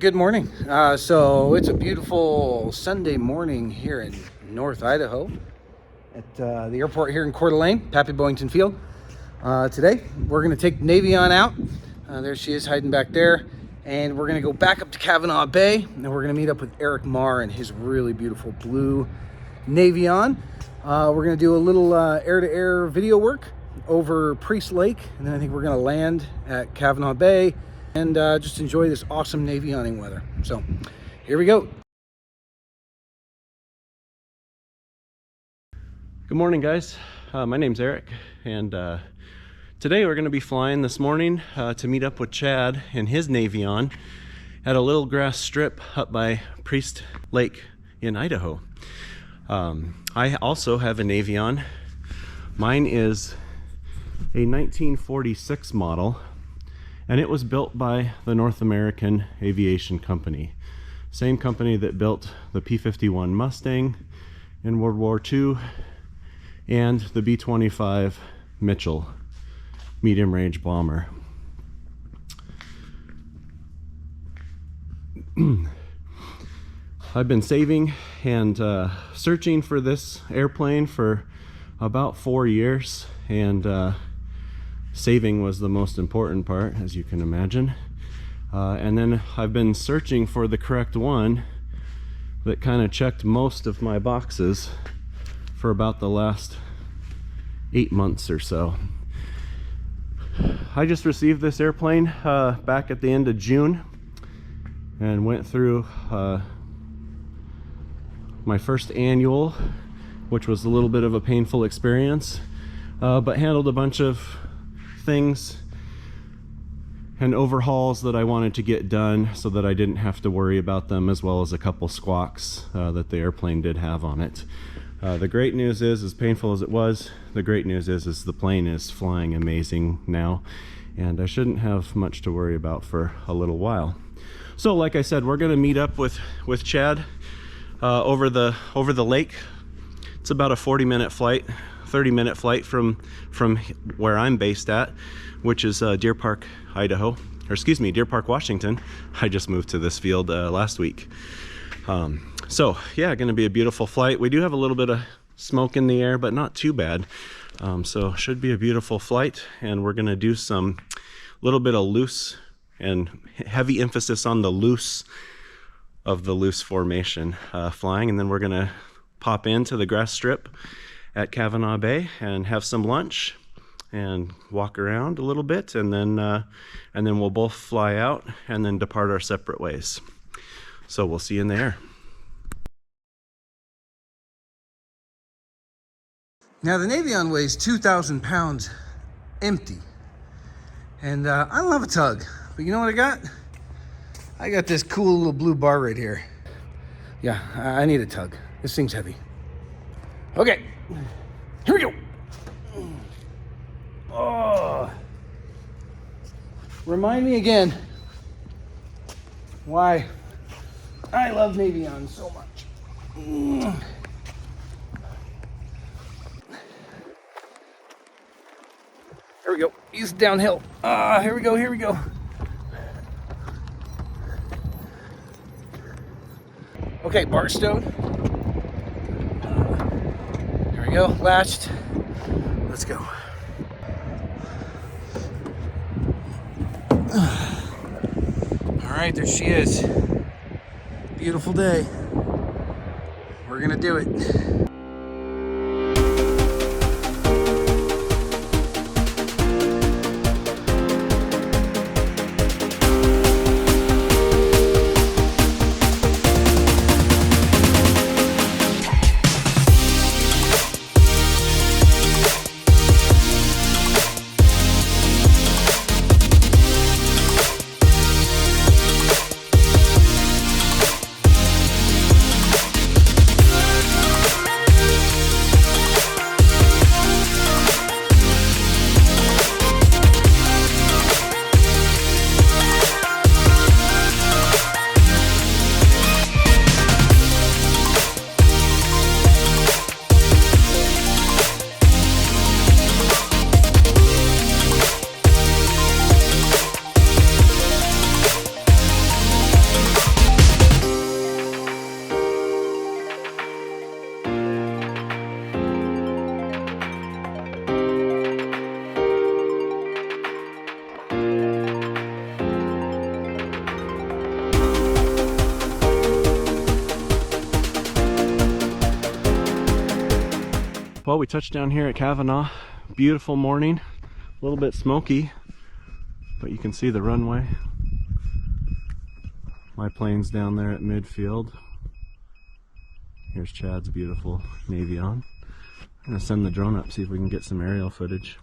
Good morning. So it's a beautiful Sunday morning here in North Idaho at the airport here in Coeur d'Alene, Pappy Boyington Field. Today we're going to take Navion out. There she is hiding back there. And we're going to go back up to Cavanaugh Bay and we're going to meet up with Eric Marr and his really beautiful blue Navion. We're going to do a little air-to-air video work over Priest Lake, and then I think we're going to land at Cavanaugh Bay and just enjoy this awesome Navioning weather. So here we go. Good morning, guys. My name's Eric, and today we're going to be flying this morning to meet up with Chad and his Navion at a little grass strip up by Priest Lake in Idaho. I also have a Navion. Mine is a 1946 model, and it was built by the North American Aviation Company. Same company that built the P-51 Mustang in World War II and the B-25 Mitchell medium-range bomber. I've been saving and searching for this airplane for about 4 years, and saving was the most important part, as you can imagine. And then I've been searching for the correct one that kind of checked most of my boxes for about the last 8 months or so. I just received this airplane back at the end of June and went through my first annual, which was a little bit of a painful experience, but handled a bunch of things and overhauls that I wanted to get done so that I didn't have to worry about them, as well as a couple squawks that the airplane did have on it. The great news is, as painful as it was, the great news is the plane is flying amazing now, and I shouldn't have much to worry about for a little while. So like I said, we're going to meet up with Chad over the lake. It's about a 40-minute flight, 30-minute flight from where I'm based at, which is Deer Park, Idaho, or excuse me, Deer Park, Washington. I just moved to this field last week. So yeah, going to be a beautiful flight. We do have a little bit of smoke in the air, but not too bad. So should be a beautiful flight, and we're going to do some little bit of loose and heavy emphasis on the loose of the loose formation flying, and then we're going to pop into the grass strip at Cavanaugh Bay and have some lunch and walk around a little bit, and then we'll both fly out and then depart our separate ways. So we'll see you in the air. Now the Navion weighs 2,000 pounds empty, and I don't have a tug, but you know what I got? I got this cool little blue bar right here. Yeah, I need a tug. This thing's heavy. Okay, here we go. Oh, remind me again why I love Navion so much. Here we go. Ease downhill. Here we go. Here we go. Okay, bar stowed. Here we go. Latched. Let's go. All right, there she is. Beautiful day. We're gonna do it. Well, we touched down here at Cavanaugh. Beautiful morning, a little bit smoky, but you can see the runway. My plane's down there at midfield. Here's Chad's beautiful Navion. I'm gonna send the drone up, see if we can get some aerial footage.